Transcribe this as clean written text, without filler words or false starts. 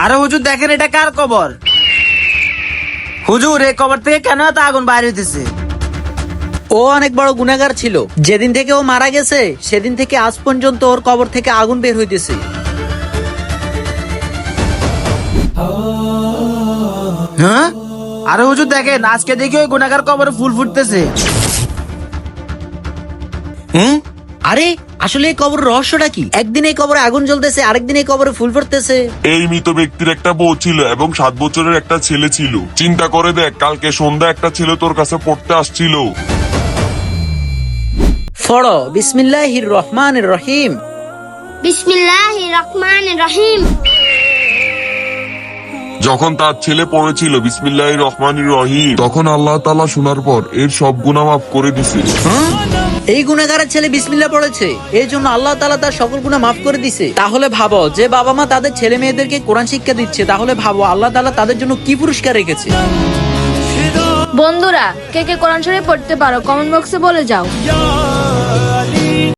আরে হুজুর দেখেন এটা কার কবর? হুজুর এই কবর থেকে কেন এত আগুন বাইরে হইতেছে? ও অনেক বড় গুনাহগার ছিল। যেদিন থেকে ও মারা গেছে সেদিন থেকে আজ পর্যন্ত ওর কবর থেকে আগুন বের হইতেছে। হ্যাঁ, আরে হুজুর দেখেন আজকে দেখি ওই গুনাহগার কবরে ফুল ফুটতেছে। আরে আসলে এই কবর রহস্যটা কি? একদিন এই কবরে আগুন জ্বলতেছে, আরেকদিন এই কবরে ফুল ফুটতেছে। এই মৃত ব্যক্তির একটা বউ ছিল এবং 7 বছরের একটা ছেলে ছিল। চিন্তা করে দেখ, কালকে সন্ধ্যা একটা ছেলে তোর কাছে পড়তে আসছিল। পড়ো বিসমিল্লাহির রহমানির রহিম। বিসমিল্লাহির রহমানির রহিম। যখন তার ছেলে পড়েছিল বিসমিল্লাহির রহমানির রহিম, তখন আল্লাহ তাআলা শোনার পর এর সব গুনাহ মাফ করে দিছে। এই গুনাহগারের ছেলে বিসমিল্লাহ পড়েছে, এই জন্য আল্লাহ তাআলা তার সকল গুনাহ মাফ করে দিছে। তাহলে ভাবো, যে বাবা মা তাদের ছেলে মেয়েদেরকে কোরআন শিক্ষা দিচ্ছে, তাহলে ভাবো আল্লাহ তাআলা তাদের জন্য কি পুরস্কার রেখেছে। বন্ধুরা, কে কে কোরআন শরীফ পড়তে পারো কমেন্ট বক্সে বলে যাও।